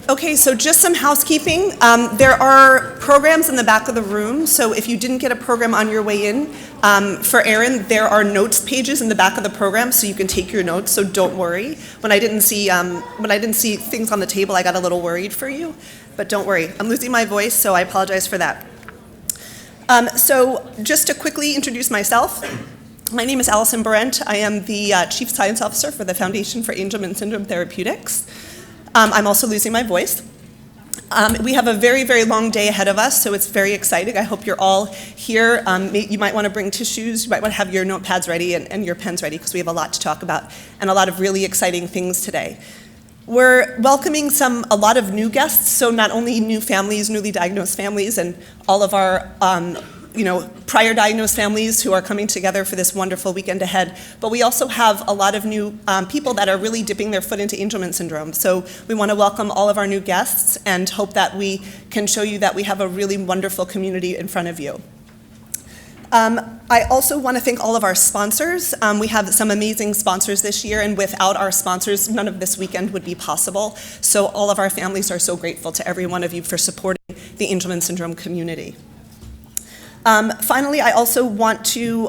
Okay, so just some housekeeping. There are programs in the back of the room, so if you didn't get a program on your way in, for Erin, there are notes pages in the back of the program, so you can take your notes, so don't worry. When I didn't see things on the table, I got a little worried for you, but don't worry. I'm losing my voice, so I apologize for that. So just to quickly introduce myself, my name is Allison Berendt. I am the Chief Science Officer for the Foundation for Angelman Syndrome Therapeutics. I'm also losing my voice. We have a very, very long day ahead of us, so it's very exciting. I hope you're all here. You might want to bring tissues. You might want to have your notepads ready and your pens ready, because we have a lot to talk about and a lot of really exciting things today. We're welcoming a lot of new guests, so not only new families, newly diagnosed families, and all of our prior diagnosed families who are coming together for this wonderful weekend ahead, but we also have a lot of new people that are really dipping their foot into Angelman syndrome. So we want to welcome all of our new guests and hope that we can show you that we have a really wonderful community in front of you. I also want to thank all of our sponsors. We have some amazing sponsors this year, and without our sponsors, none of this weekend would be possible. So all of our families are so grateful to every one of you for supporting the Angelman syndrome community. Finally, I also want to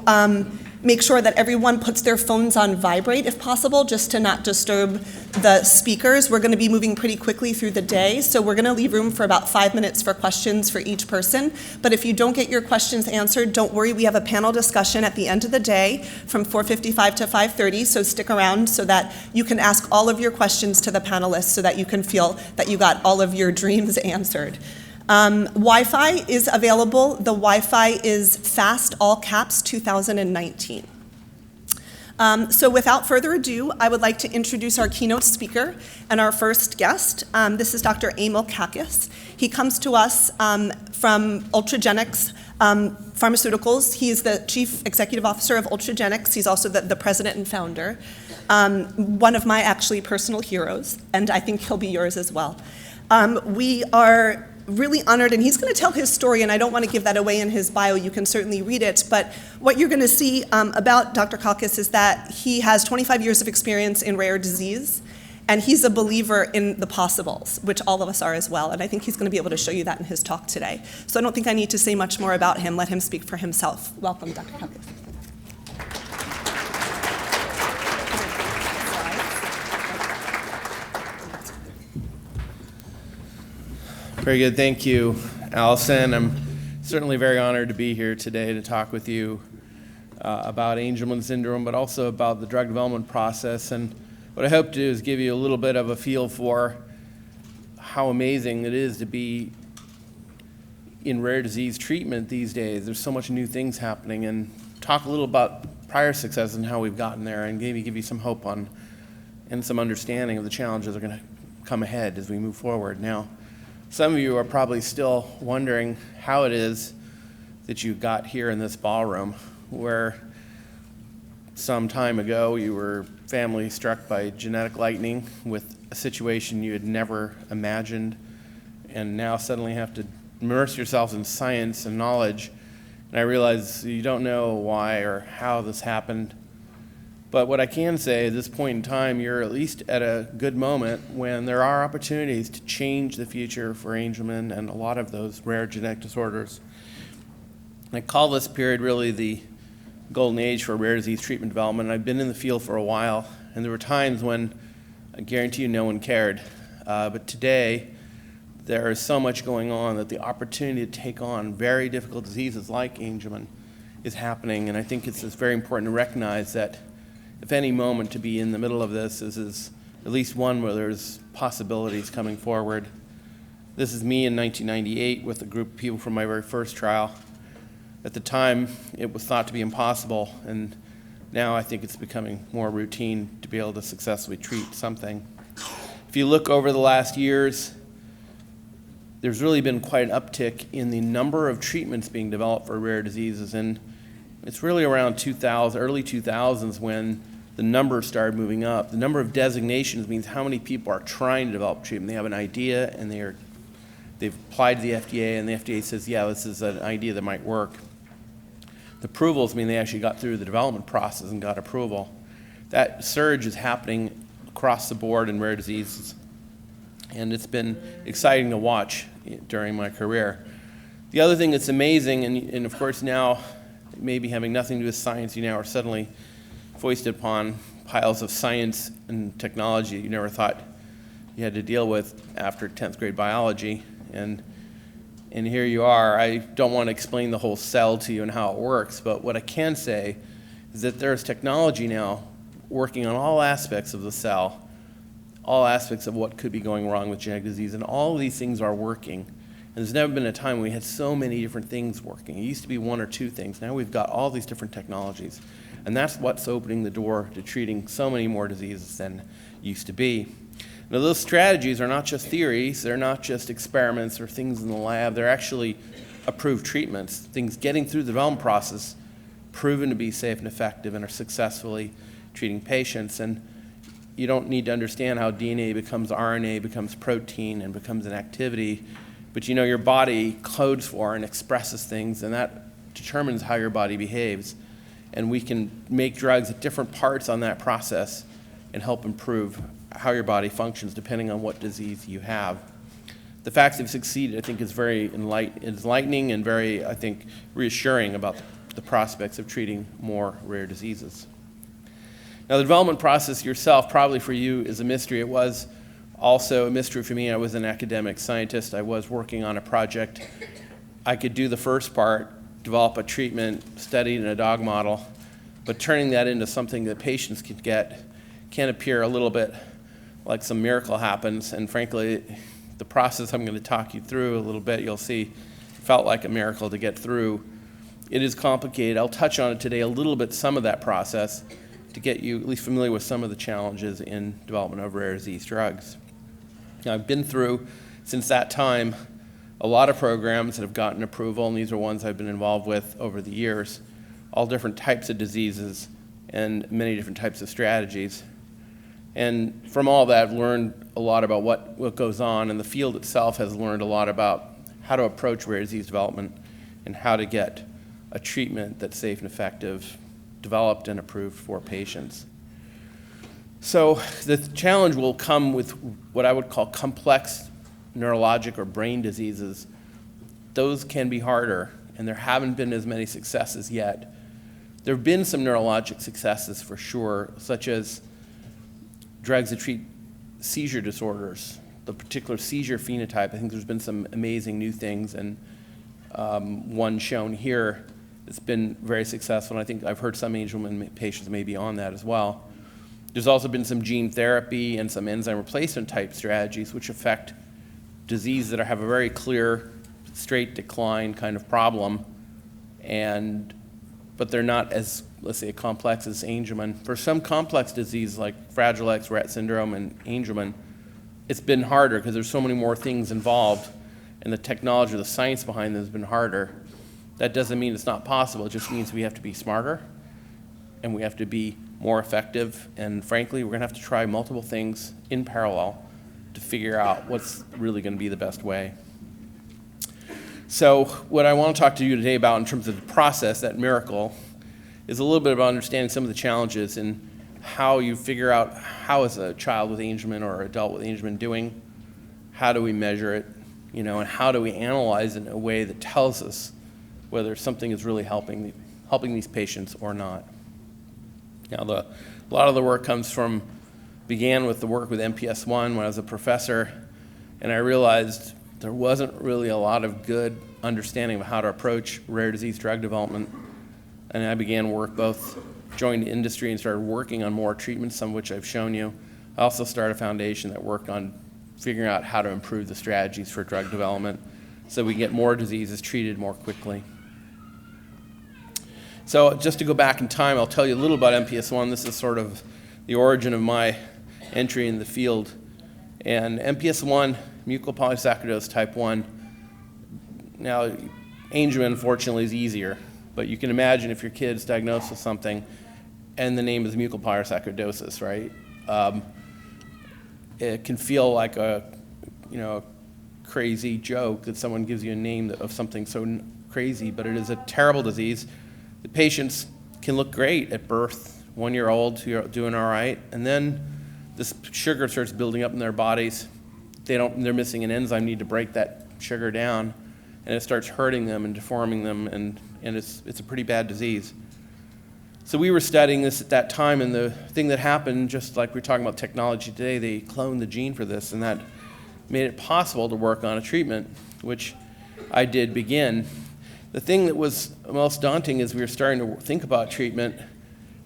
make sure that everyone puts their phones on vibrate if possible, just to not disturb the speakers. We're going to be moving pretty quickly through the day, so we're going to leave room for about 5 minutes for questions for each person. But if you don't get your questions answered, don't worry. We have a panel discussion at the end of the day from 4:55 to 5:30, so stick around so that you can ask all of your questions to the panelists so that you can feel that you got all of your dreams answered. Wi-Fi is available. The Wi-Fi is FAST, all caps, 2019. So without further ado, I would like to introduce our keynote speaker and our first guest. This is Dr. Emil Kakkis. He comes to us from Ultragenyx Pharmaceuticals. He is the Chief Executive Officer of Ultragenyx. He's also the president and founder. One of my actually personal heroes, and I think he'll be yours as well. We are really honored, and he's going to tell his story, and I don't want to give that away in his bio. You can certainly read it, but what you're going to see about Dr. Kakkis is that he has 25 years of experience in rare disease, and he's a believer in the possibles, which all of us are as well, and I think he's going to be able to show you that in his talk today. So I don't think I need to say much more about him. Let him speak for himself. Welcome, Dr. Kakkis. Very good. Thank you, Allison. I'm certainly very honored to be here today to talk with you about Angelman syndrome, but also about the drug development process. And what I hope to do is give you a little bit of a feel for how amazing it is to be in rare disease treatment these days. There's so much new things happening, and talk a little about prior success and how we've gotten there, and maybe give you some hope on and some understanding of the challenges that are going to come ahead as we move forward. Now, some of you are probably still wondering how it is that you got here in this ballroom, where some time ago you were family struck by genetic lightning with a situation you had never imagined, and now suddenly have to immerse yourself in science and knowledge. And I realize you don't know why or how this happened. But what I can say at this point in time, you're at least at a good moment when there are opportunities to change the future for Angelman and a lot of those rare genetic disorders. I call this period really the golden age for rare disease treatment development. I've been in the field for a while, and there were times when I guarantee you no one cared. But today, there is so much going on that the opportunity to take on very difficult diseases like Angelman is happening, and I think it's very important to recognize that if any moment to be in the middle of this is at least one where there's possibilities coming forward. This is me in 1998 with a group of people from my very first trial. At the time, it was thought to be impossible, and now I think it's becoming more routine to be able to successfully treat something. If you look over the last years, there's really been quite an uptick in the number of treatments being developed for rare diseases, and it's really around early 2000s when the numbers started moving up. The number of designations means how many people are trying to develop treatment. They have an idea and they've applied to the FDA, and the FDA says, yeah, this is an idea that might work. The approvals mean they actually got through the development process and got approval. That surge is happening across the board in rare diseases. And it's been exciting to watch during my career. The other thing that's amazing, and of course now, maybe having nothing to do with science, you now are suddenly foisted upon piles of science and technology you never thought you had to deal with after 10th grade biology. And here you are. I don't want to explain the whole cell to you and how it works, but what I can say is that there's technology now working on all aspects of the cell, all aspects of what could be going wrong with genetic disease, and all of these things are working. And there's never been a time when we had so many different things working. It used to be one or two things. Now we've got all these different technologies. And that's what's opening the door to treating so many more diseases than used to be. Now those strategies are not just theories, they're not just experiments or things in the lab, they're actually approved treatments, things getting through the development process, proven to be safe and effective and are successfully treating patients. And you don't need to understand how DNA becomes RNA, becomes protein, and becomes an activity, but you know your body codes for and expresses things, and that determines how your body behaves. And we can make drugs at different parts on that process and help improve how your body functions depending on what disease you have. The fact that we've succeeded, I think, is very enlightening and very, I think, reassuring about the prospects of treating more rare diseases. Now, the development process yourself, probably for you, is a mystery. It was also a mystery for me. I was an academic scientist. I was working on a project. I could do the first part, develop a treatment studied in a dog model, but turning that into something that patients could get can appear a little bit like some miracle happens. And frankly, the process I'm going to talk you through a little bit, you'll see, felt like a miracle to get through. It is complicated. I'll touch on it today a little bit, some of that process, to get you at least familiar with some of the challenges in development of rare disease drugs. Now, I've been through, since that time, a lot of programs that have gotten approval, and these are ones I've been involved with over the years, all different types of diseases and many different types of strategies. And from all that, I've learned a lot about what goes on, and the field itself has learned a lot about how to approach rare disease development and how to get a treatment that's safe and effective, developed and approved for patients. So the challenge will come with what I would call complex neurologic or brain diseases. Those can be harder, and there haven't been as many successes yet. There have been some neurologic successes for sure, such as drugs that treat seizure disorders, the particular seizure phenotype. I think there's been some amazing new things, and one shown here that's been very successful, and I think I've heard some Angelman patients may be on that as well. There's also been some gene therapy and some enzyme replacement type strategies which affect diseases that have a very clear, straight decline kind of problem, but they're not as, let's say, complex as Angelman. For some complex diseases like Fragile X, Rett syndrome, and Angelman, it's been harder because there's so many more things involved, and the technology, the science behind them has been harder. That doesn't mean it's not possible. It just means we have to be smarter, and we have to be more effective, and frankly, we're going to have to try multiple things in parallel to figure out what's really going to be the best way. So what I want to talk to you today about in terms of the process, that miracle, is a little bit about understanding some of the challenges and how you figure out how is a child with Angelman or adult with Angelman doing, how do we measure it, and how do we analyze it in a way that tells us whether something is really helping these patients or not. Now, a lot of the work began with the work with MPS I when I was a professor, and I realized there wasn't really a lot of good understanding of how to approach rare disease drug development. And I began work, both joined industry and started working on more treatments, some of which I've shown you. I also started a foundation that worked on figuring out how to improve the strategies for drug development so we can get more diseases treated more quickly. So just to go back in time, I'll tell you a little about MPS I. This is sort of the origin of my entry in the field. And MPS I, mucopolysaccharidosis type 1. Now, Angelman, unfortunately, is easier. But you can imagine if your kid's diagnosed with something and the name is mucopolysaccharidosis, right? It can feel like a crazy joke that someone gives you a name of something so crazy, but it is a terrible disease. The patients can look great at birth, 1 year old, you're doing all right, and then this sugar starts building up in their bodies. they're missing an enzyme, need to break that sugar down, and it starts hurting them and deforming them, and it's a pretty bad disease. So we were studying this at that time, and the thing that happened, just like we're talking about technology today, they cloned the gene for this, and that made it possible to work on a treatment, which I did begin. The thing that was most daunting as we were starting to think about treatment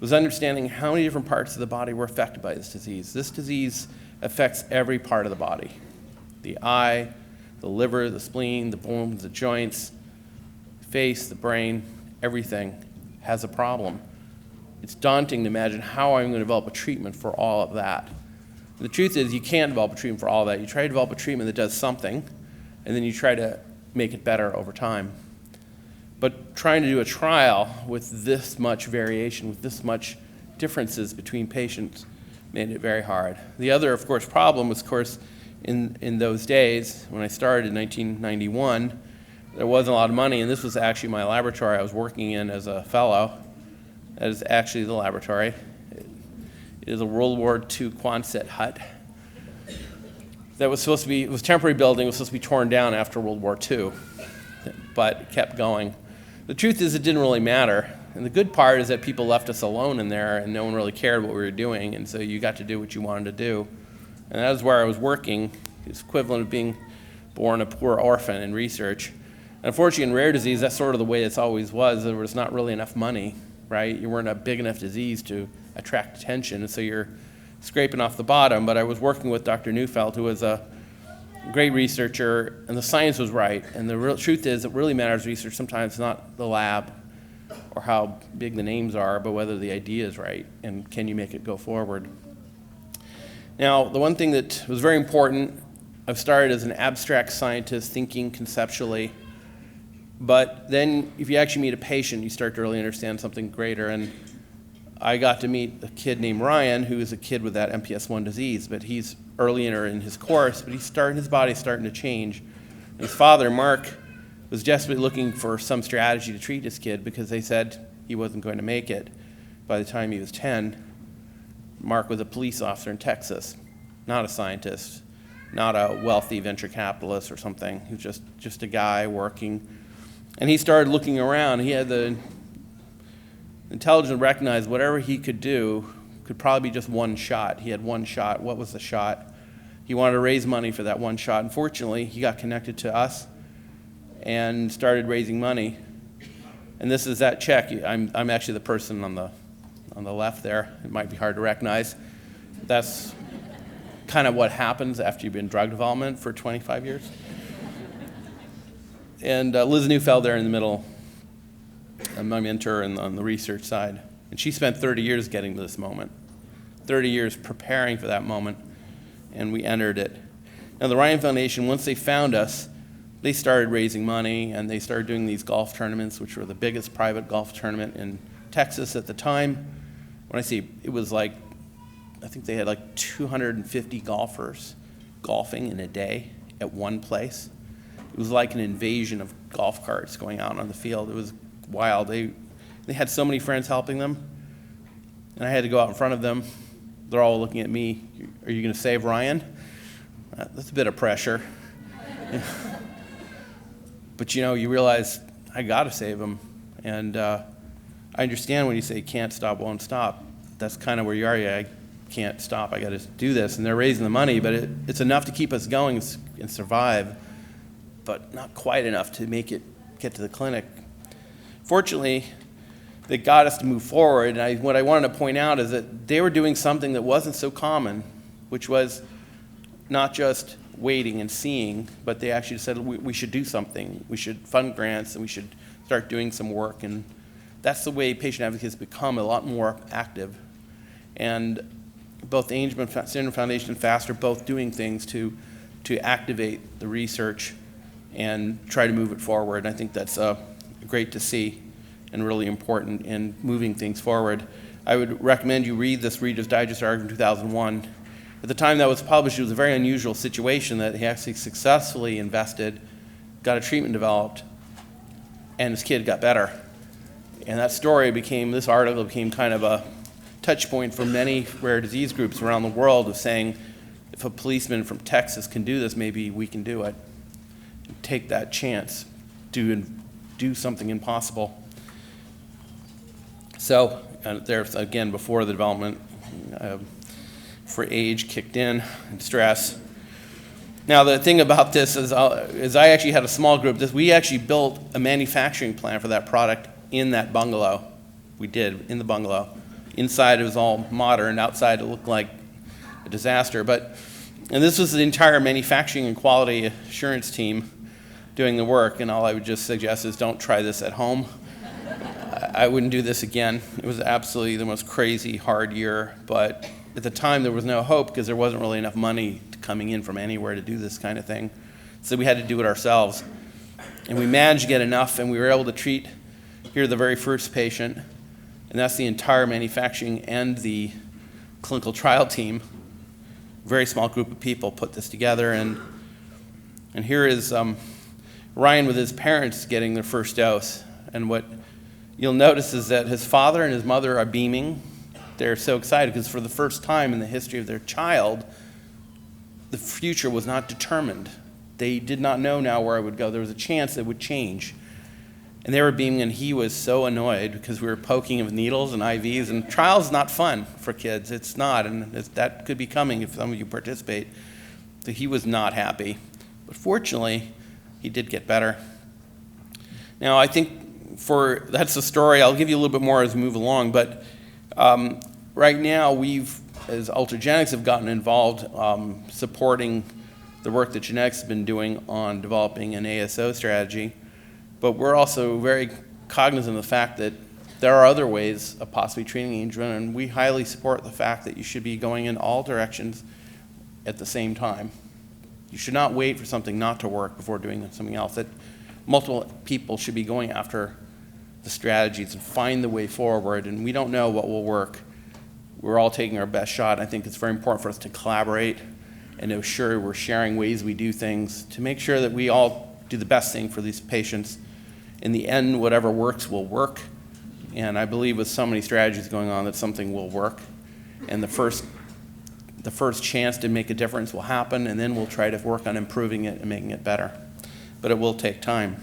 was understanding how many different parts of the body were affected by this disease. This disease affects every part of the body: the eye, the liver, the spleen, the bones, the joints, the face, the brain, everything has a problem. It's daunting to imagine how I'm going to develop a treatment for all of that. And the truth is, you can't develop a treatment for all of that. You try to develop a treatment that does something, and then you try to make it better over time. But trying to do a trial with this much variation, with this much differences between patients, made it very hard. The other, of course, problem was, of course, in those days, when I started in 1991, there wasn't a lot of money, and this was actually my laboratory I was working in as a fellow. That is actually the laboratory. It is a World War II Quonset hut that was supposed to be, it was a temporary building, it was supposed to be torn down after World War II, but it kept going. The truth is, it didn't really matter. And the good part is that people left us alone in there, and no one really cared what we were doing, and so you got to do what you wanted to do. And that was where I was working. It's equivalent of being born a poor orphan in research. And unfortunately, in rare disease, that's sort of the way it always was. There was not really enough money, right? You weren't a big enough disease to attract attention, and so you're scraping off the bottom. But I was working with Dr. Neufeld, who was a great researcher, and the science was right. And the real truth is, it really matters research sometimes, not the lab or how big the names are, but whether the idea is right and can you make it go forward. Now, the one thing that was very important, I've started as an abstract scientist thinking conceptually, but then if you actually meet a patient, you start to really understand something greater. And I got to meet a kid named Ryan, who is a kid with that MPS I disease, but he's earlier in his course, but his body's starting to change. His father, Mark, was desperately looking for some strategy to treat this kid because they said he wasn't going to make it by the time he was 10. Mark was a police officer in Texas, not a scientist, not a wealthy venture capitalist or something. He was just a guy working. And he started looking around. He had the intelligence to recognize whatever he could do could probably be just one shot. He had one shot. What was the shot? He wanted to raise money for that one shot. Unfortunately, he got connected to us and started raising money. And this is that check. I'm actually the person on the left there. It might be hard to recognize. That's kind of what happens after you've been in drug development for 25 years. And Liz Neufeld there in the middle, my mentor on the research side. And she spent 30 years getting to this moment, 30 years preparing for that moment, and we entered it. Now, the Ryan Foundation, once they found us, they started raising money, and they started doing these golf tournaments, which were the biggest private golf tournament in Texas at the time. When I say it was like, I think they had like 250 golfers golfing in a day at one place. It was like an invasion of golf carts going out on the field. It was wild. They had so many friends helping them, and I had to go out in front of them. They're all looking at me. Are you going to save Ryan? That's a bit of pressure. But you realize I got to save him. And I understand when you say can't stop, won't stop. That's kind of where you are. Yeah, I can't stop. I got to do this. And they're raising the money, but it's enough to keep us going and survive, but not quite enough to make it get to the clinic. Fortunately, they got us to move forward. And what I wanted to point out is that they were doing something that wasn't so common, which was not just waiting and seeing, but they actually said we should do something. We should fund grants, and we should start doing some work. And that's the way patient advocates become a lot more active. And both the Angelman Syndrome Foundation and FAST are both doing things to activate the research and try to move it forward. And I think that's great to see and really important in moving things forward. I would recommend you read this Reader's Digest article from 2001. At the time that was published, it was a very unusual situation that he actually successfully invested, got a treatment developed, and his kid got better. And that story this article became kind of a touch point for many rare disease groups around the world of saying, if a policeman from Texas can do this, maybe we can do it. Take that chance, do something impossible. So there's, again, before the development for age kicked in and stress. Now, the thing about this is I actually had a small group. We actually built a manufacturing plant for that product in that bungalow. We did, in the bungalow. Inside it was all modern. Outside it looked like a disaster. And this was the entire manufacturing and quality assurance team doing the work. And all I would just suggest is don't try this at home. I wouldn't do this again. It was absolutely the most crazy, hard year. But at the time, there was no hope because there wasn't really enough money coming in from anywhere to do this kind of thing. So we had to do it ourselves. And we managed to get enough, and we were able to treat here the very first patient. And that's the entire manufacturing and the clinical trial team. Very small group of people put this together. And here is Ryan with his parents getting their first dose. And what you'll notice is that his father and his mother are beaming. They're so excited because for the first time in the history of their child, the future was not determined. They did not know now where I would go. There was a chance it would change. And they were beaming, and he was so annoyed because we were poking him with needles and IVs, and trials is not fun for kids. It's not, and that could be coming if some of you participate. So he was not happy. But fortunately, he did get better. Now, I think that's the story. I'll give you a little bit more as we move along, but right now, we've, as Ultragenyx, have gotten involved supporting the work that genetics has been doing on developing an ASO strategy. But we're also very cognizant of the fact that there are other ways of possibly treating Angelman, and we highly support the fact that you should be going in all directions at the same time. You should not wait for something not to work before doing something else. That multiple people should be going after the strategies and find the way forward, and we don't know what will work. We're all taking our best shot. I think it's very important for us to collaborate and to ensure we're sharing ways we do things to make sure that we all do the best thing for these patients. In the end, whatever works will work, and I believe with so many strategies going on that something will work, and the first chance to make a difference will happen, and then we'll try to work on improving it and making it better. But it will take time.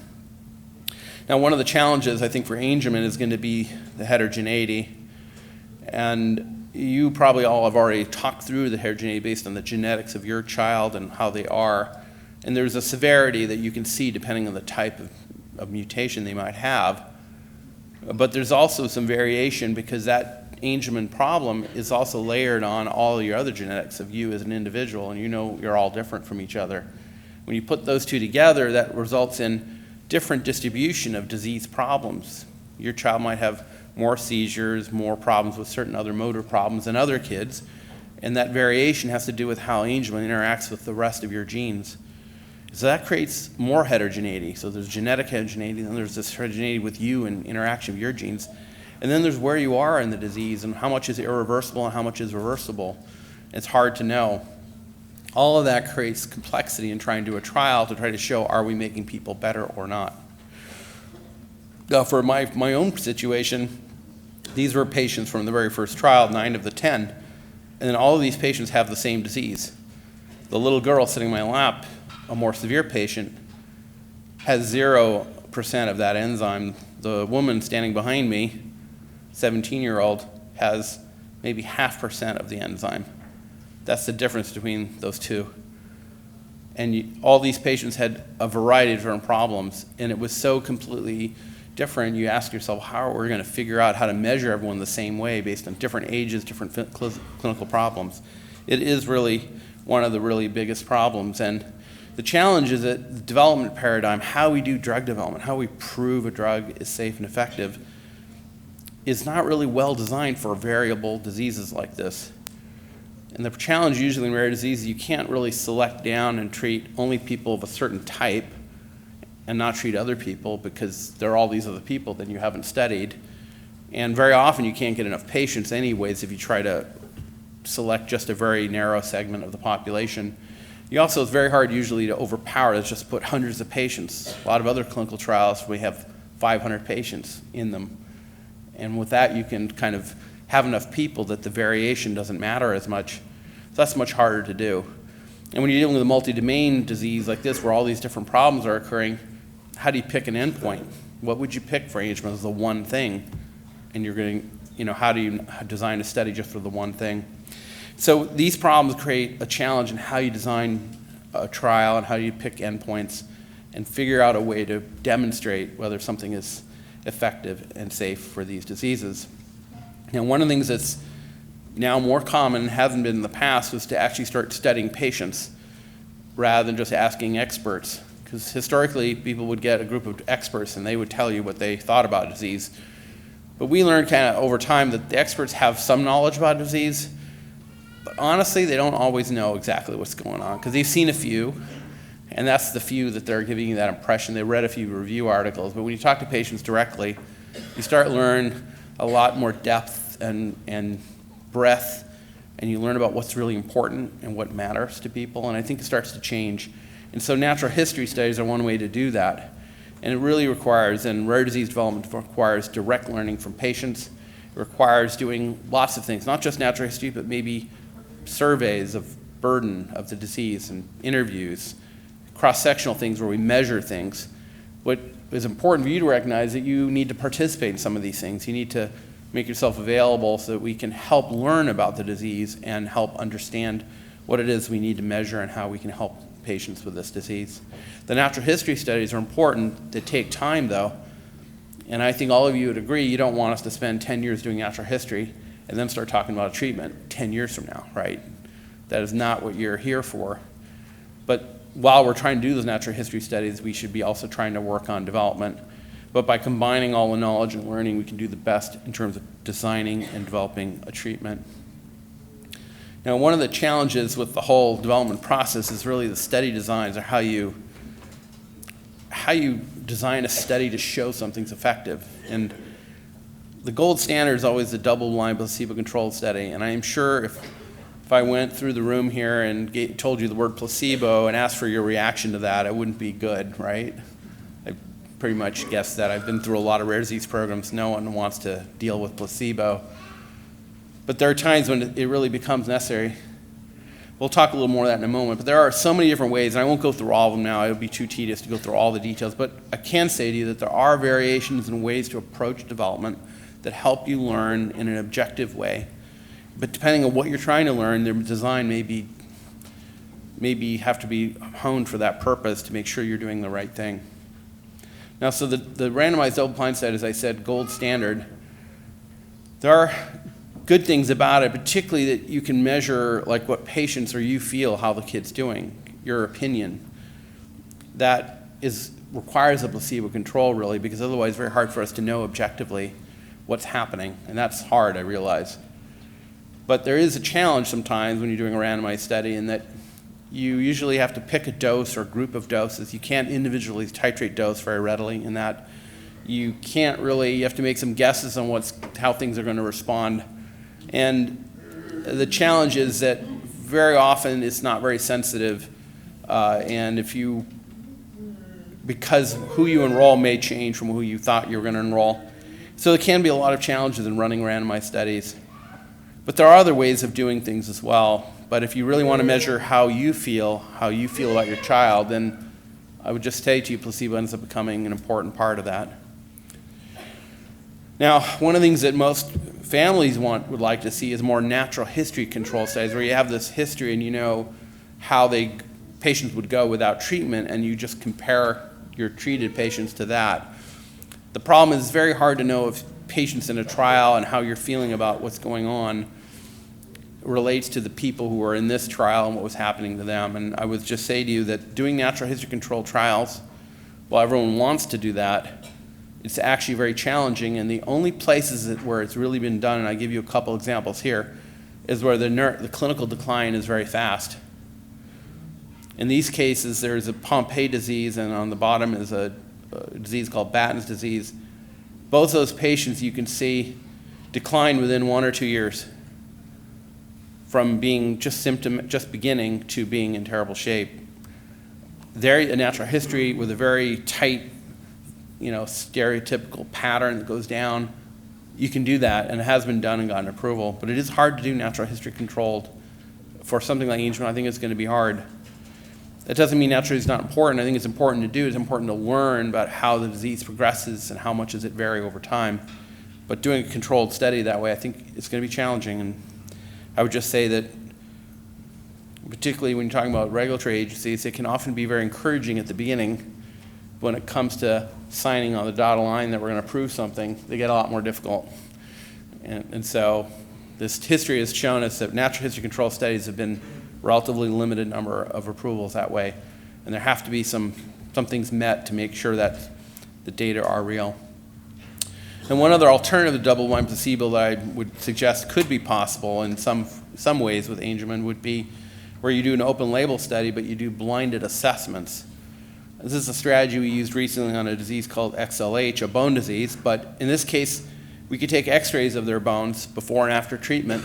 Now, one of the challenges, I think, for Angelman is going to be the heterogeneity. And you probably all have already talked through the heterogeneity based on the genetics of your child and how they are. And there's a severity that you can see depending on the type of mutation they might have. But there's also some variation because that Angelman problem is also layered on all your other genetics of you as an individual, and you know you're all different from each other. When you put those two together, that results in different distribution of disease problems. Your child might have more seizures, more problems with certain other motor problems than other kids, and that variation has to do with how Angelman interacts with the rest of your genes. So that creates more heterogeneity. So there's genetic heterogeneity, and then there's this heterogeneity with you and interaction of your genes. And then there's where you are in the disease and how much is irreversible and how much is reversible. It's hard to know. All of that creates complexity in trying to do a trial to try to show, are we making people better or not? Now, for my own situation, these were patients from the very first trial, 9 of the 10, and then all of these patients have the same disease. The little girl sitting in my lap, a more severe patient, has 0% of that enzyme. The woman standing behind me, 17-year-old, has maybe 0.5% of the enzyme. That's the difference between those two. And all these patients had a variety of different problems, and it was so completely different. You ask yourself, how are we going to figure out how to measure everyone the same way based on different ages, different clinical problems? It is really one of the really biggest problems. And the challenge is that the development paradigm, how we do drug development, how we prove a drug is safe and effective, is not really well designed for variable diseases like this. And the challenge usually in rare diseases, you can't really select down and treat only people of a certain type and not treat other people because there are all these other people that you haven't studied. And very often you can't get enough patients anyways if you try to select just a very narrow segment of the population. You also, it's very hard usually to overpower, to just put hundreds of patients. A lot of other clinical trials, we have 500 patients in them. And with that, you can kind of have enough people that the variation doesn't matter as much. So that's much harder to do. And when you're dealing with a multi-domain disease like this, where all these different problems are occurring, how do you pick an endpoint? What would you pick for Angelman as the one thing? And you're going to, how do you design a study just for the one thing? So these problems create a challenge in how you design a trial and how you pick endpoints and figure out a way to demonstrate whether something is effective and safe for these diseases. Now, one of the things that's now more common, and hasn't been in the past, was to actually start studying patients rather than just asking experts. Because historically, people would get a group of experts and they would tell you what they thought about a disease. But we learned kind of over time that the experts have some knowledge about a disease, but honestly, they don't always know exactly what's going on, because they've seen a few, and that's the few that they're giving you that impression. They read a few review articles, but when you talk to patients directly, you start to learn a lot more depth and breadth, and you learn about what's really important and what matters to people, and I think it starts to change. And so natural history studies are one way to do that. And it really requires, and rare disease development requires direct learning from patients. It requires doing lots of things, not just natural history, but maybe surveys of burden of the disease and interviews, cross-sectional things where we measure things. What is important for you to recognize that you need to participate in some of these things. You need to make yourself available so that we can help learn about the disease and help understand what it is we need to measure and how we can help patients with this disease. The natural history studies are important. They take time, though, and I think all of you would agree you don't want us to spend 10 years doing natural history and then start talking about a treatment 10 years from now, right? That is not what you're here for. But while we're trying to do those natural history studies, we should be also trying to work on development. But by combining all the knowledge and learning, we can do the best in terms of designing and developing a treatment. Now, one of the challenges with the whole development process is really the study designs, or how you design a study to show something's effective. And the gold standard is always the double-blind placebo-controlled study. And I am sure if I went through the room here and told you the word placebo and asked for your reaction to that, it wouldn't be good, right? I pretty much guessed that. I've been through a lot of rare disease programs. No one wants to deal with placebo. But there are times when it really becomes necessary. We'll talk a little more of that in a moment, but there are so many different ways, and I won't go through all of them now. It would be too tedious to go through all the details, but I can say to you that there are variations and ways to approach development that help you learn in an objective way. But depending on what you're trying to learn, their design maybe have to be honed for that purpose to make sure you're doing the right thing. Now, so the randomized double-blind study, as I said, gold standard. There are good things about it, particularly that you can measure like what patients or you feel how the kid's doing, your opinion. That requires a placebo control, really, because otherwise it's very hard for us to know objectively what's happening, and that's hard, I realize. But there is a challenge sometimes when you're doing a randomized study in that you usually have to pick a dose or group of doses. You can't individually titrate dose very readily in that you have to make some guesses on how things are going to respond. And the challenge is that very often it's not very sensitive, and because who you enroll may change from who you thought you were going to enroll. So there can be a lot of challenges in running randomized studies. But there are other ways of doing things as well. But if you really want to measure how you feel about your child, then I would just say to you, placebo ends up becoming an important part of that. Now, one of the things that most families would like to see is more natural history control studies, where you have this history and you know how patients would go without treatment, and you just compare your treated patients to that. The problem is it's very hard to know if patients in a trial and how you're feeling about what's going on relates to the people who are in this trial and what was happening to them. And I would just say to you that doing natural history control trials, while everyone wants to do that, it's actually very challenging, and the only places where it's really been done, and I give you a couple examples here, is where the clinical decline is very fast. In these cases, there's a Pompe disease, and on the bottom is a disease called Batten's disease. Both those patients you can see decline within 1 or 2 years from being just beginning to being in terrible shape. A natural history with a very tight, stereotypical pattern that goes down, you can do that, and it has been done and gotten approval. But it is hard to do natural history controlled. For something like Angelman, I think it's going to be hard. That doesn't mean natural history is not important. I think it's important to do. It's important to learn about how the disease progresses and how much does it vary over time. But doing a controlled study that way, I think it's going to be challenging. And I would just say that, particularly when you're talking about regulatory agencies, it can often be very encouraging at the beginning. When it comes to signing on the dotted line that we're going to approve something, they get a lot more difficult. And so this history has shown us that natural history control studies have been relatively limited number of approvals that way. And there have to be some things met to make sure that the data are real. And one other alternative to double-blind placebo that I would suggest could be possible in some ways with Angelman would be where you do an open label study, but you do blinded assessments. This is a strategy we used recently on a disease called XLH, a bone disease, but in this case, we could take x-rays of their bones before and after treatment,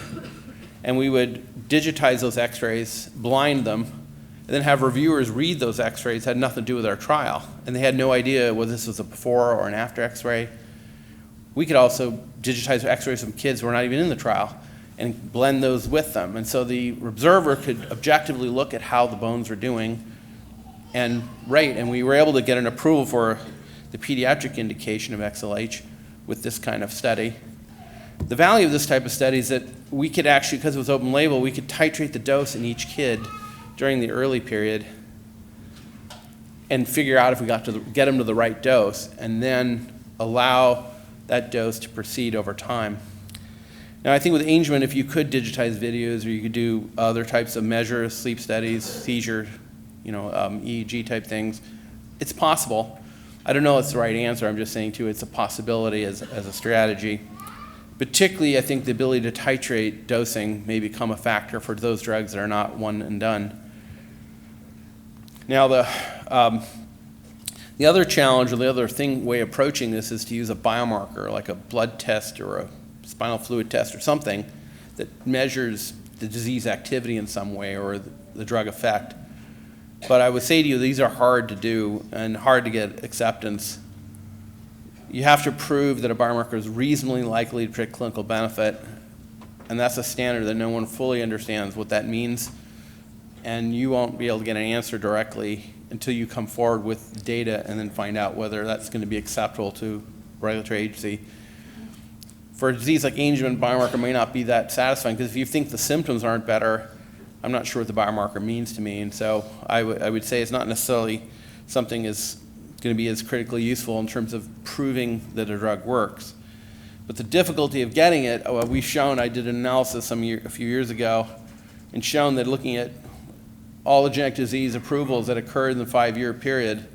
and we would digitize those x-rays, blind them, and then have reviewers read those x-rays. It had nothing to do with our trial, and they had no idea whether this was a before or an after x-ray. We could also digitize x-rays from kids who were not even in the trial and blend those with them. And so the observer could objectively look at how the bones were doing and rate, and we were able to get an approval for the pediatric indication of XLH with this kind of study. The value of this type of study is that we could actually, because it was open label, we could titrate the dose in each kid during the early period and figure out if we got to get them to the right dose, and then allow that dose to proceed over time. Now, I think with Angelman, if you could digitize videos or you could do other types of measures, sleep studies, seizure, EEG type things, it's possible. I don't know if it's the right answer. I'm just saying, too, it's a possibility as a strategy. Particularly, I think the ability to titrate dosing may become a factor for those drugs that are not one and done. Now, the other challenge or the other way approaching this is to use a biomarker, like a blood test or a spinal fluid test or something that measures the disease activity in some way or the drug effect. But I would say to you, these are hard to do and hard to get acceptance. You have to prove that a biomarker is reasonably likely to predict clinical benefit, and that's a standard that no one fully understands what that means, and you won't be able to get an answer directly until you come forward with data and then find out whether that's going to be acceptable to a regulatory agency. For a disease like Angelman, biomarker may not be that satisfying, because if you think the symptoms aren't better, I'm not sure what the biomarker means to me, and so I would say it's not necessarily something is going to be as critically useful in terms of proving that a drug works. But the difficulty of getting it, we've shown, I did an analysis a few years ago, and shown that looking at all the genetic disease approvals that occurred in the 5-year period,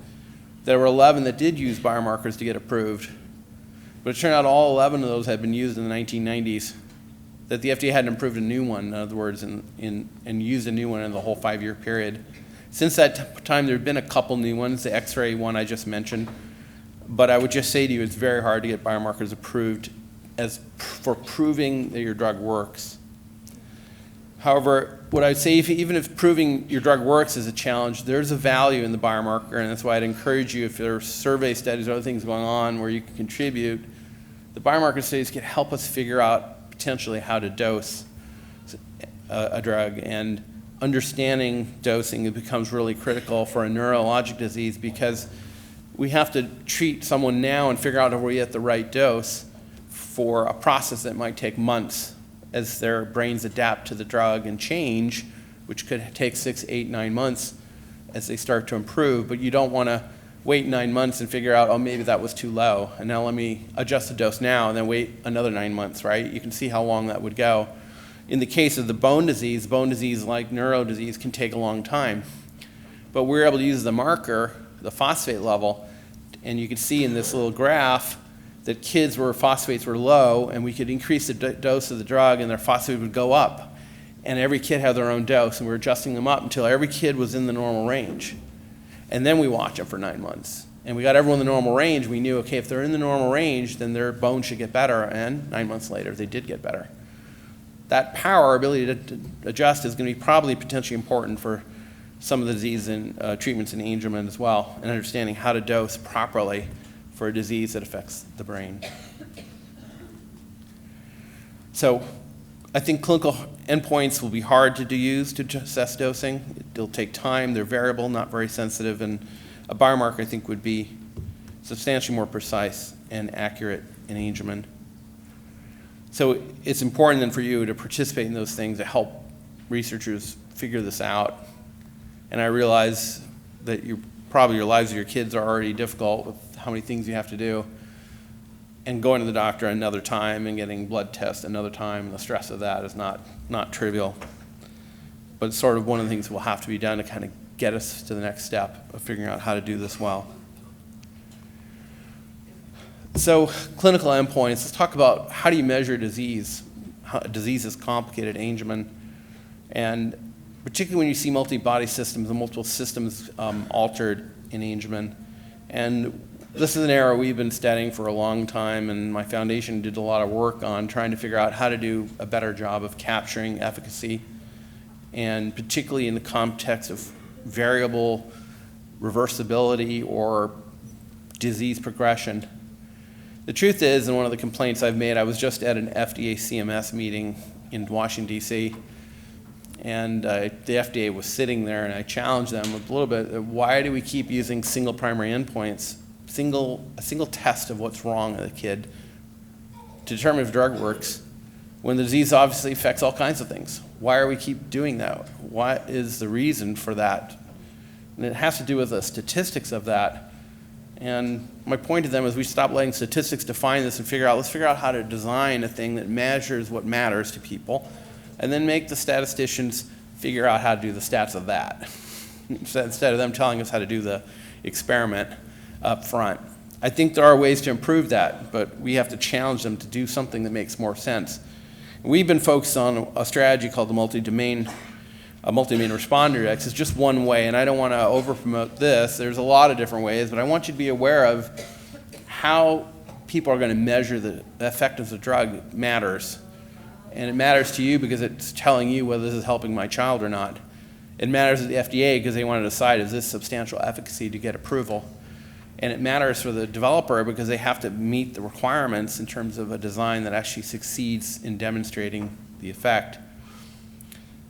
there were 11 that did use biomarkers to get approved. But it turned out all 11 of those had been used in the 1990s, that the FDA hadn't approved a new one, in other words, and used a new one in the whole 5-year period. Since that time, there have been a couple new ones, the X-ray one I just mentioned, but I would just say to you, it's very hard to get biomarkers approved for proving that your drug works. However, what I'd say, even if proving your drug works is a challenge, there's a value in the biomarker, and that's why I'd encourage you, if there are survey studies or other things going on where you can contribute, the biomarker studies can help us figure out potentially how to dose a drug, and understanding dosing, it becomes really critical for a neurologic disease, because we have to treat someone now and figure out if we're at the right dose for a process that might take months as their brains adapt to the drug and change, which could take 6, 8, 9 months as they start to improve. But you don't want to wait 9 months and figure out, oh, maybe that was too low, and now let me adjust the dose now, and then wait another 9 months, right? You can see how long that would go. In the case of the bone disease like neuro disease can take a long time. But we're able to use the marker, the phosphate level, and you can see in this little graph that kids where phosphates were low, and we could increase the dose of the drug and their phosphate would go up. And every kid had their own dose, and we were adjusting them up until every kid was in the normal range. And then we watch them for 9 months. And we got everyone in the normal range. We knew, okay, if they're in the normal range, then their bones should get better, and 9 months later, they did get better. That power, ability to adjust, is going to be probably potentially important for some of the disease and treatments in Angelman as well, and understanding how to dose properly for a disease that affects the brain. So I think clinical endpoints will be hard to use to assess dosing. It'll take time, they're variable, not very sensitive, and a biomarker I think would be substantially more precise and accurate in Angelman. So it's important then for you to participate in those things to help researchers figure this out. And I realize that probably your lives of your kids are already difficult with how many things you have to do. And going to the doctor another time and getting blood tests another time, and the stress of that is not trivial. But it's sort of one of the things that will have to be done to kind of get us to the next step of figuring out how to do this well. So clinical endpoints, let's talk about how do you measure disease. Disease is complicated, Angelman. And particularly when you see multi-body systems and multiple systems altered in Angelman. And this is an area we've been studying for a long time, and my foundation did a lot of work on trying to figure out how to do a better job of capturing efficacy, and particularly in the context of variable reversibility or disease progression. The truth is, and one of the complaints I've made, I was just at an FDA CMS meeting in Washington, D.C., and the FDA was sitting there, and I challenged them a little bit, why do we keep using single primary endpoints, a single test of what's wrong with a kid to determine if drug works, when the disease obviously affects all kinds of things? Why are we keep doing that? What is the reason for that? And it has to do with the statistics of that. And my point to them is we stop letting statistics define this and let's figure out how to design a thing that measures what matters to people, and then make the statisticians figure out how to do the stats of that, instead of them telling us how to do the experiment up front. I think there are ways to improve that, but we have to challenge them to do something that makes more sense. We've been focused on a strategy called the multi-domain responder index. It's just one way, and I don't want to over-promote this. There's a lot of different ways, but I want you to be aware of how people are going to measure the effectiveness of drug matters. And it matters to you because it's telling you whether this is helping my child or not. It matters to the FDA because they want to decide, is this substantial efficacy to get approval? And it matters for the developer because they have to meet the requirements in terms of a design that actually succeeds in demonstrating the effect.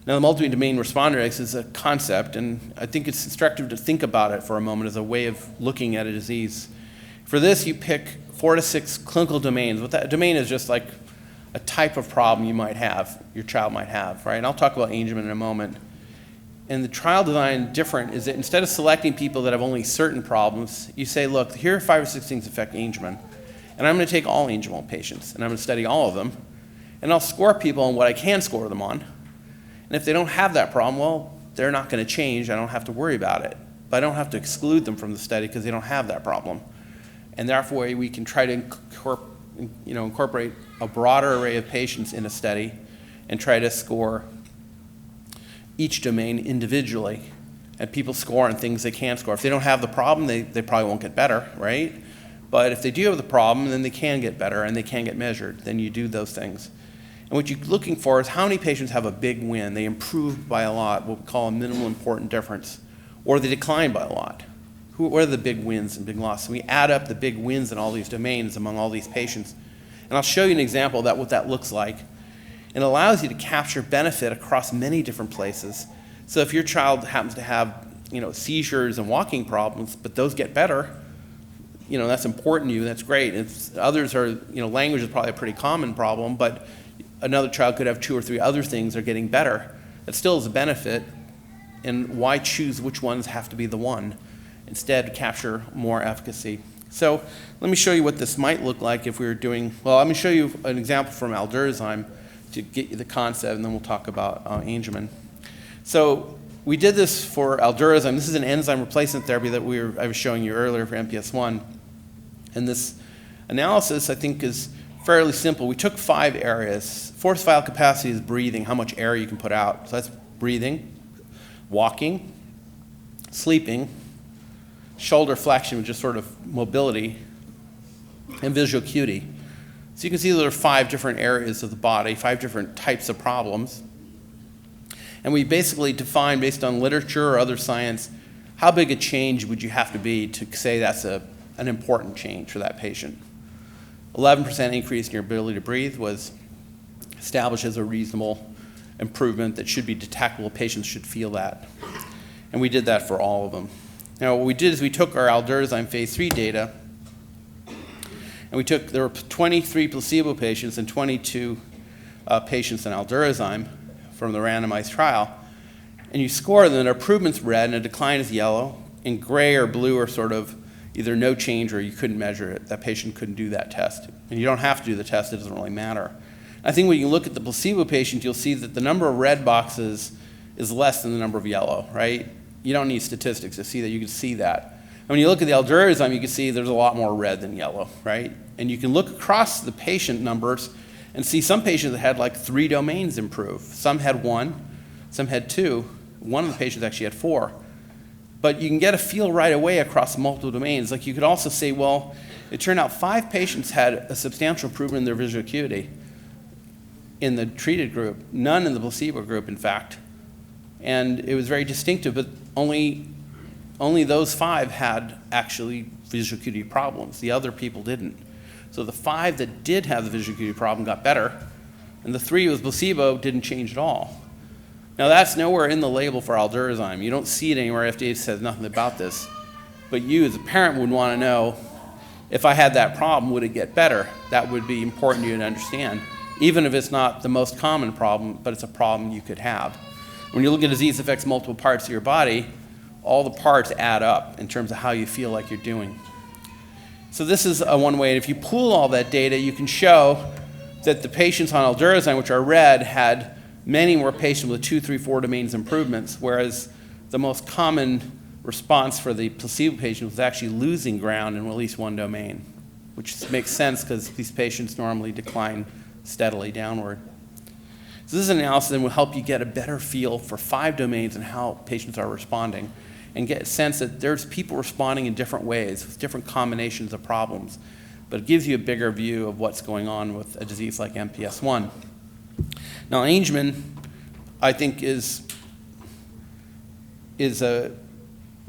Now, the multi-domain responder index is a concept, and I think it's instructive to think about it for a moment as a way of looking at a disease. For this, you pick 4 to 6 clinical domains. What that domain is just like a type of problem you might have, your child might have, right? And I'll talk about Angelman in a moment. And the trial design different is that instead of selecting people that have only certain problems, you say, look, here are 5 or 6 things that affect Angelman. And I'm going to take all Angelman patients, and I'm going to study all of them. And I'll score people on what I can score them on. And if they don't have that problem, well, they're not going to change. I don't have to worry about it. But I don't have to exclude them from the study because they don't have that problem. And therefore, we can try to incorporate a broader array of patients in a study and try to score each domain individually. And people score on things they can score. If they don't have the problem, they probably won't get better, right? But if they do have the problem, then they can get better and they can get measured. Then you do those things. And what you're looking for is how many patients have a big win. They improve by a lot, what we call a minimal important difference, or they decline by a lot. What are the big wins and big losses? And we add up the big wins in all these domains among all these patients. And I'll show you an example of what that looks like. It allows you to capture benefit across many different places. So if your child happens to have, seizures and walking problems, but those get better, that's important to you, that's great. If others are, language is probably a pretty common problem, but another child could have 2 or 3 other things that are getting better. That still is a benefit, and why choose which ones have to be the one? Instead, capture more efficacy. So let me show you what this might look like if we were doing, let me show you an example from Alderzyme to get you the concept, and then we'll talk about Angelman. So we did this for Alderzyme. This is an enzyme replacement therapy that I was showing you earlier for MPS I. And this analysis, I think, is fairly simple. We took 5 areas. Forced vital capacity is breathing, how much air you can put out. So that's breathing, walking, sleeping, shoulder flexion, which is sort of mobility, and visual acuity. So you can see there are 5 different areas of the body, 5 different types of problems. And we basically define, based on literature or other science, how big a change would you have to be to say that's an important change for that patient. 11% increase in your ability to breathe was establishes a reasonable improvement that should be detectable. Patients should feel that. And we did that for all of them. Now, what we did is we took our Alderzyme phase 3 data, and there were 23 placebo patients and 22 patients in Alderzyme from the randomized trial, and you score them, and improvement's red and a decline is yellow, and gray or blue are sort of either no change or you couldn't measure it. That patient couldn't do that test. And you don't have to do the test, it doesn't really matter. I think when you look at the placebo patient, you'll see that the number of red boxes is less than the number of yellow, right? You don't need statistics to see that. You can see that. And when you look at the Alderzyme, you can see there's a lot more red than yellow, right? And you can look across the patient numbers and see some patients that had like 3 domains improve. Some had 1, some had 2. One of the patients actually had 4. But you can get a feel right away across multiple domains. Like you could also say, well, it turned out 5 patients had a substantial improvement in their visual acuity in the treated group, none in the placebo group, in fact. And it was very distinctive, but only those 5 had actually visual acuity problems. The other people didn't. So the 5 that did have the visual acuity problem got better, and the 3 with placebo didn't change at all. Now that's nowhere in the label for Alderzyme. You don't see it anywhere. FDA says nothing about this. But you as a parent would want to know, if I had that problem, would it get better? That would be important to you to understand, even if it's not the most common problem, but it's a problem you could have. When you look at disease affects multiple parts of your body, all the parts add up in terms of how you feel like you're doing. So this is one way. If you pool all that data, you can show that the patients on Alderzyme, which are red, had many more patients with 2, 3, 4 domains improvements, whereas the most common response for the placebo patient was actually losing ground in at least 1 domain, which makes sense because these patients normally decline steadily downward. So this analysis then will help you get a better feel for 5 domains and how patients are responding, and get a sense that there's people responding in different ways with different combinations of problems. But it gives you a bigger view of what's going on with a disease like MPS I. Now, Angelman, I think, is a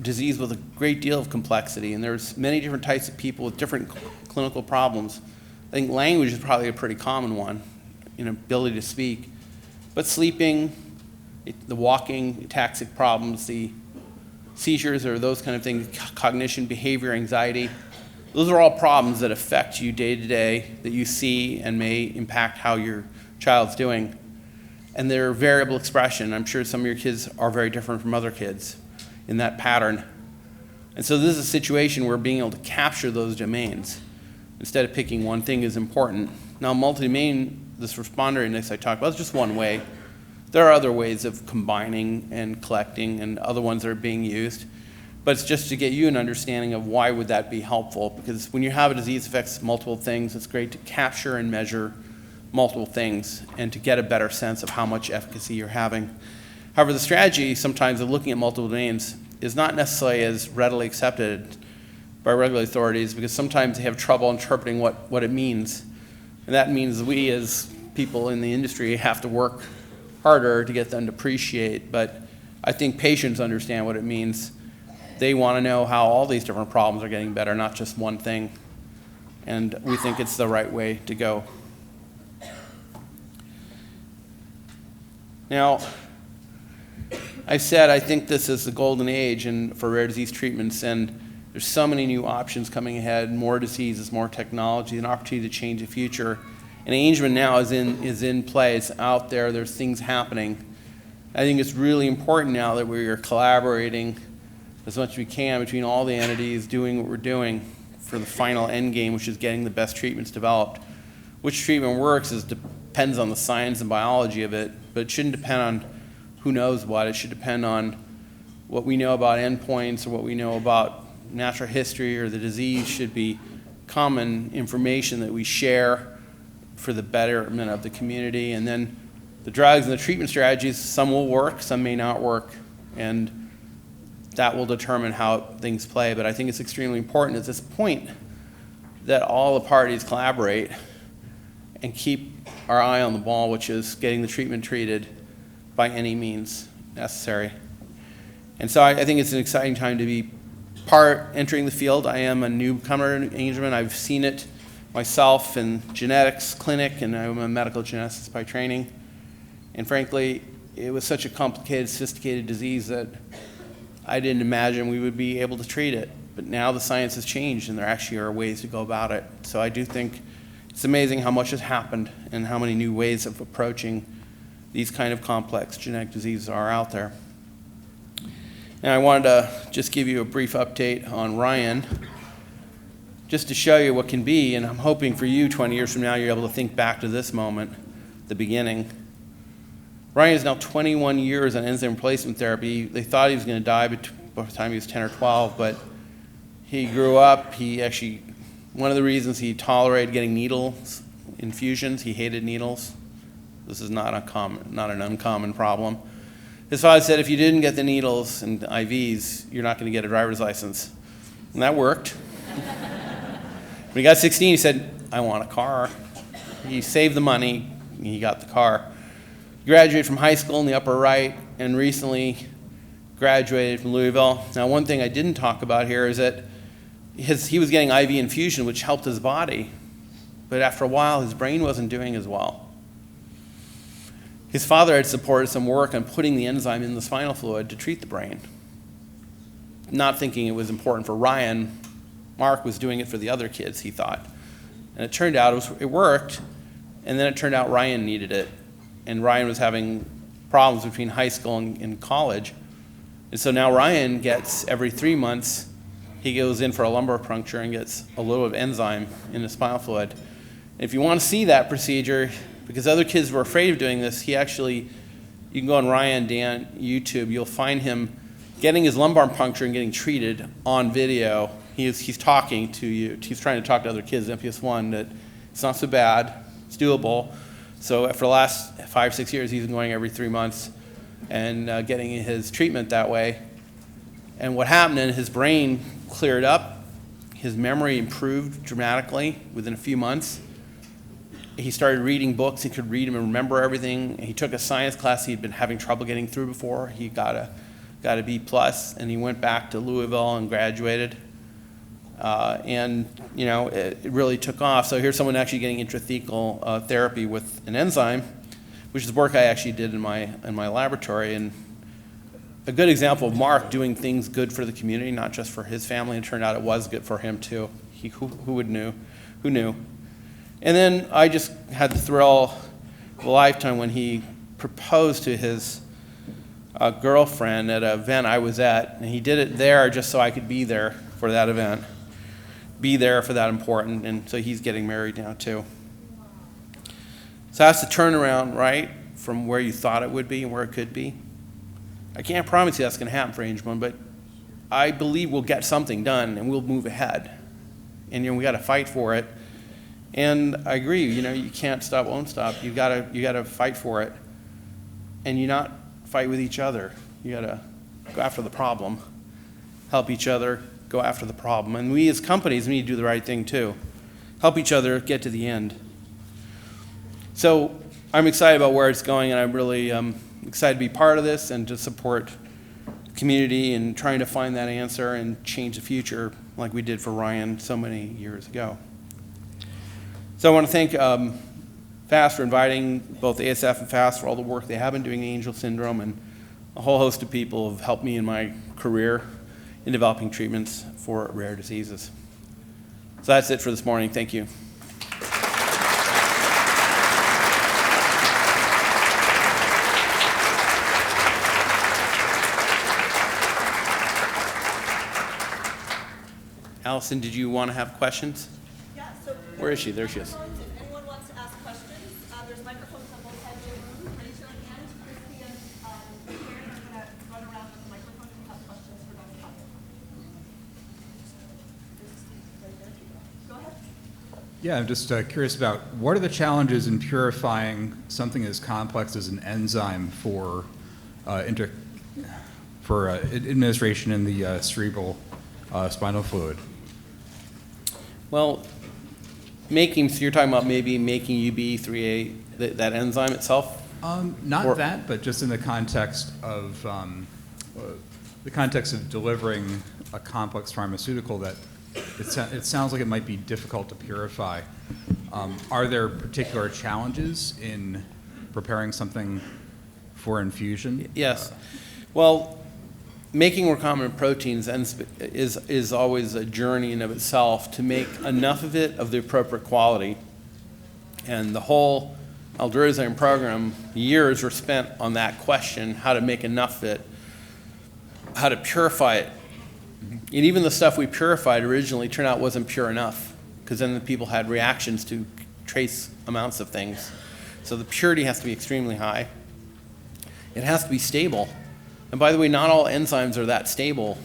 disease with a great deal of complexity, and there's many different types of people with different clinical problems. I think language is probably a pretty common one, ability to speak. But sleeping, the walking, ataxic problems, the seizures or those kind of things, cognition, behavior, anxiety, those are all problems that affect you day to day, that you see and may impact how your child's doing. And they're variable expression. I'm sure some of your kids are very different from other kids in that pattern. And so this is a situation where being able to capture those domains instead of picking one thing is important. Now, multidomain, this responder index I talked about, is just one way. There are other ways of combining and collecting and other ones that are being used. But it's just to get you an understanding of why would that be helpful. Because when you have a disease that affects multiple things, it's great to capture and measure multiple things and to get a better sense of how much efficacy you're having. However, the strategy sometimes of looking at multiple domains is not necessarily as readily accepted by regulatory authorities, because sometimes they have trouble interpreting what it means. And that means we as people in the industry have to work harder to get them to appreciate. But I think patients understand what it means. They want to know how all these different problems are getting better, not just one thing. And we think it's the right way to go. Now, I said I think this is the golden age for rare disease treatments, and there's so many new options coming ahead, more diseases, more technology, an opportunity to change the future. And Angelman now is in play, it's out there, there's things happening. I think it's really important now that we are collaborating as much as we can between all the entities doing what we're doing for the final end game, which is getting the best treatments developed. Which treatment works depends on the science and biology of it, but it shouldn't depend on who knows what. It should depend on what we know about endpoints or what we know about natural history or the disease. Should be common information that we share for the betterment of the community. And then the drugs and the treatment strategies, some will work, some may not work, and that will determine how things play. But I think it's extremely important at this point that all the parties collaborate and keep our eye on the ball, which is getting the treatment treated by any means necessary. And so I think it's an exciting time to be entering the field. I am a newcomer in Angelman. I've seen it myself in genetics clinic, and I'm a medical geneticist by training. And frankly, it was such a complicated, sophisticated disease that I didn't imagine we would be able to treat it. But now the science has changed, and there actually are ways to go about it. So I do think it's amazing how much has happened and how many new ways of approaching these kind of complex genetic diseases are out there. And I wanted to just give you a brief update on Ryan, just to show you what can be, and I'm hoping for you 20 years from now you're able to think back to this moment, the beginning. Ryan is now 21 years on enzyme replacement therapy. They thought he was going to die by the time he was 10 or 12, but he grew up. He actually, one of the reasons he tolerated getting needles, infusions, he hated needles. This is not an uncommon problem. His father said if you didn't get the needles and IVs, you're not going to get a driver's license. And that worked. When he got 16, he said, I want a car. He saved the money, and he got the car. He graduated from high school in the upper right, and recently graduated from Louisville. Now, one thing I didn't talk about here is that he was getting IV infusion, which helped his body. But after a while, his brain wasn't doing as well. His father had supported some work on putting the enzyme in the spinal fluid to treat the brain. Not thinking it was important for Ryan, Mark was doing it for the other kids, he thought. And it turned out it worked, and then it turned out Ryan needed it. And Ryan was having problems between high school and college. And so now Ryan gets, every 3 months, he goes in for a lumbar puncture and gets a little of enzyme in the spinal fluid. And if you want to see that procedure, because other kids were afraid of doing this, you can go on Ryan Dan YouTube, you'll find him getting his lumbar puncture and getting treated on video. He's talking to you. He's trying to talk to other kids in MPS 1 that it's not so bad, it's doable. So for the last 5-6 years, he's been going every 3 months and getting his treatment that way. And what happened is his brain cleared up, his memory improved dramatically within a few months. He started reading books, he could read them and remember everything. He took a science class he'd been having trouble getting through before. He got a B+, and he went back to Louisville and graduated. And it really took off. So here's someone actually getting intrathecal therapy with an enzyme, which is work I actually did in my laboratory. And a good example of Mark doing things good for the community, not just for his family. And it turned out it was good for him too. Who knew? And then I just had the thrill of a lifetime when he proposed to his girlfriend at an event I was at, and he did it there just so I could be there for that event. Be there for that important, and so he's getting married now too. So that's the turnaround, right, from where you thought it would be and where it could be. I can't promise you that's going to happen for Angelman, but I believe we'll get something done and we'll move ahead. And we got to fight for it. And I agree, you can't stop, won't stop. You got to fight for it, and you not fight with each other. You got to go after the problem, help each other. Go after the problem. And we as companies need to do the right thing too. Help each other get to the end. So I'm excited about where it's going, and I'm really excited to be part of this and to support the community and trying to find that answer and change the future like we did for Ryan so many years ago. So I want to thank FAST for inviting both ASF and FAST for all the work they have been doing in Angelman syndrome, and a whole host of people have helped me in my career in developing treatments for rare diseases. So that's it for this morning. Thank you. Allison, did you want to have questions? Yeah, so where is she? There she is. If anyone wants to ask questions, there's microphones on both sides of the room. Raise your hand. Christy and Karen are going to run around with the microphone if you have questions for Dr. Kakkis. Go ahead. Yeah, I'm just curious about what are the challenges in purifying something as complex as an enzyme for administration in the cerebral spinal fluid? Well, so you're talking about maybe making UBE3A, that enzyme itself? Not that, but just in the context of delivering a complex pharmaceutical that it sounds like it might be difficult to purify. Are there particular challenges in preparing something for infusion? Yes. Well, making recombinant proteins is always a journey in of itself to make enough of it of the appropriate quality. And the whole Alder program, years were spent on that question, how to make enough of it, how to purify it. And even the stuff we purified originally turned out wasn't pure enough, because then the people had reactions to trace amounts of things. So the purity has to be extremely high. It has to be stable. And by the way, not all enzymes are that stable,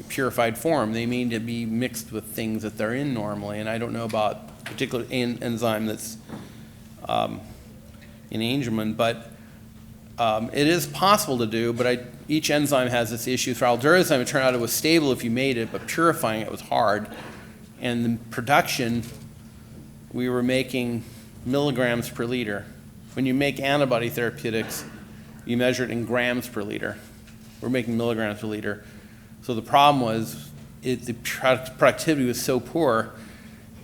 purified form. They mean to be mixed with things that they're in normally. And I don't know about a particular enzyme that's in Angelman, but it is possible to do, but each enzyme has its issue. For Alder, it turned out it was stable if you made it, but purifying it was hard. And the production, we were making milligrams per liter. When you make antibody therapeutics, you measure it in grams per liter. We're making milligrams per liter. So the problem was the productivity was so poor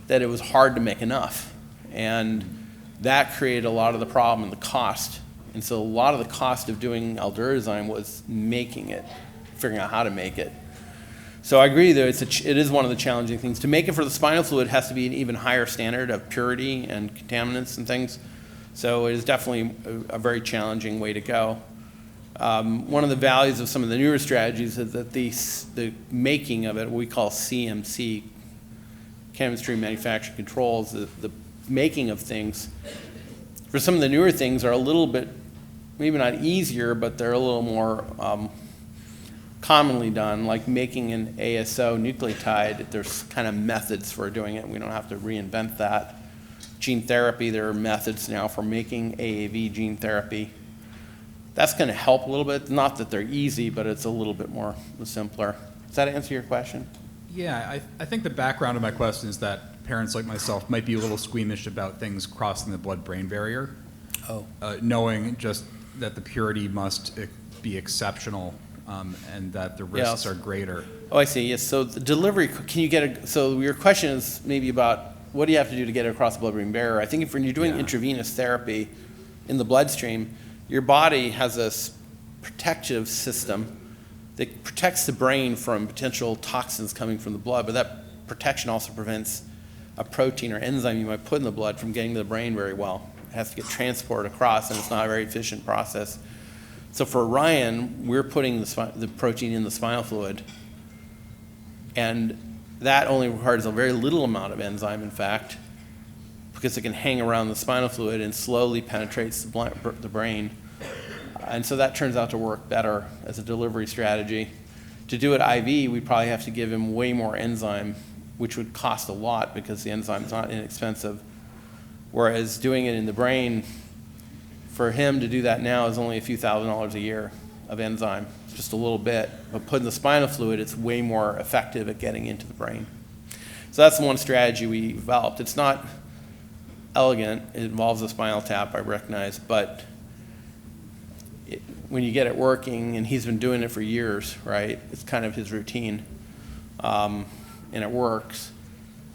that it was hard to make enough. And that created a lot of the problem and the cost. And so a lot of the cost of doing Alder was making it, figuring out how to make it. So I agree that it is one of the challenging things. To make it for the spinal fluid has to be an even higher standard of purity and contaminants and things. So it is definitely a very challenging way to go. One of the values of some of the newer strategies is that the making of it, what we call CMC, chemistry manufacturing controls, the making of things, for some of the newer things are a little bit, maybe not easier, but they're a little more commonly done, like making an ASO nucleotide. There's kind of methods for doing it. We don't have to reinvent that. Gene therapy, there are methods now for making AAV gene therapy. That's going to help a little bit. Not that they're easy, but it's a little bit more simpler. Does that answer your question? Yeah, I think the background of my question is that parents like myself might be a little squeamish about things crossing the blood-brain barrier. Oh. Knowing just that the purity must be exceptional and that the risks are greater. Oh, I see. Yes. So the delivery, can you get so your question is maybe about what do you have to do to get it across the blood-brain barrier? I think when you're doing intravenous therapy in the bloodstream, your body has a protective system that protects the brain from potential toxins coming from the blood, but that protection also prevents a protein or enzyme you might put in the blood from getting to the brain very well. It has to get transported across, and it's not a very efficient process. So for Ryan, we're putting the protein in the spinal fluid, and that only requires a very little amount of enzyme, in fact, because it can hang around the spinal fluid and slowly penetrates the brain. And so that turns out to work better as a delivery strategy. To do it IV, we probably have to give him way more enzyme, which would cost a lot because the enzyme is not inexpensive. Whereas doing it in the brain, for him to do that now is only a few $1,000s a year of enzyme, just a little bit. But put in the spinal fluid, it's way more effective at getting into the brain. So that's one strategy we developed. It's not elegant. It involves a spinal tap, I recognize, but when you get it working, and he's been doing it for years, right? It's kind of his routine, and it works.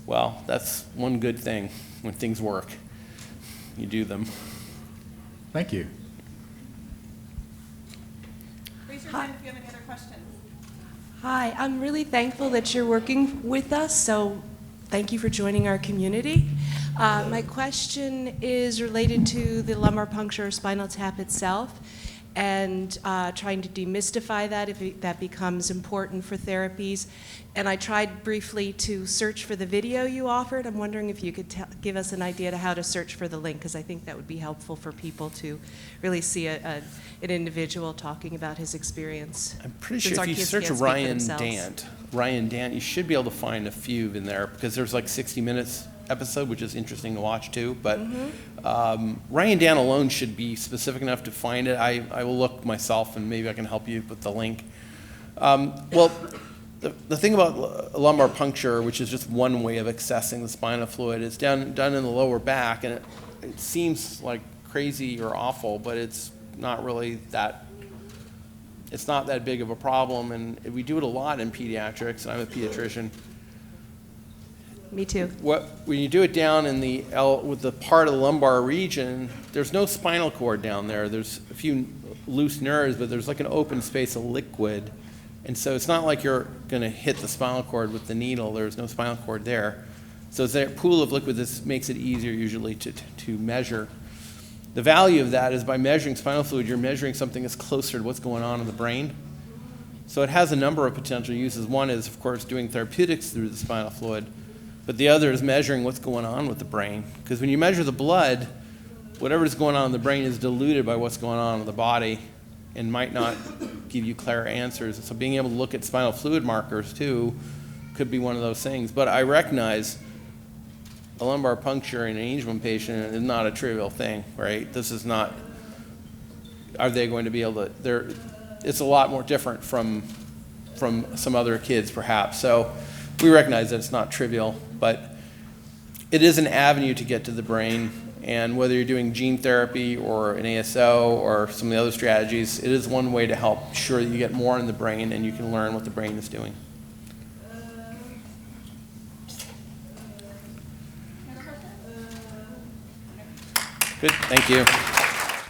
Well, that's one good thing when things work. You do them. Thank you. Raise your hand if you have any other questions. Hi, I'm really thankful that you're working with us, so thank you for joining our community. My question is related to the lumbar puncture or spinal tap itself, and trying to demystify that if that becomes important for therapies. And I tried briefly to search for the video you offered. I'm wondering if you could give us an idea to how to search for the link, because I think that would be helpful for people to really see an individual talking about his experience. I'm pretty sure if you search Ryan Dant, you should be able to find a few in there, because there's like 60 Minutes episode, which is interesting to watch too. But Ryan Dant alone should be specific enough to find it. I will look myself, and maybe I can help you with the link. Well, the thing about lumbar puncture, which is just one way of accessing the spinal fluid, is done in the lower back, and it seems like crazy or awful, but it's not really that. It's not that big of a problem, and we do it a lot in pediatrics, and I'm a pediatrician. Me too. When you do it down in the with the part of the lumbar region, there's no spinal cord down there. There's a few loose nerves, but there's like an open space of liquid. And so it's not like you're going to hit the spinal cord with the needle. There's no spinal cord there. So it's that pool of liquid that makes it easier usually to measure. The value of that is by measuring spinal fluid, you're measuring something that's closer to what's going on in the brain. So it has a number of potential uses. One is, of course, doing therapeutics through the spinal fluid, but the other is measuring what's going on with the brain. Because when you measure the blood, whatever's going on in the brain is diluted by what's going on in the body and might not give you clear answers. And so being able to look at spinal fluid markers, too, could be one of those things. But I recognize a lumbar puncture in an Angelman patient is not a trivial thing, right? This is not, are they going to be able to, it's a lot more different from some other kids, perhaps. So we recognize that it's not trivial, but it is an avenue to get to the brain. And whether you're doing gene therapy or an ASO or some of the other strategies, it is one way to help ensure that you get more in the brain and you can learn what the brain is doing. Good, thank you.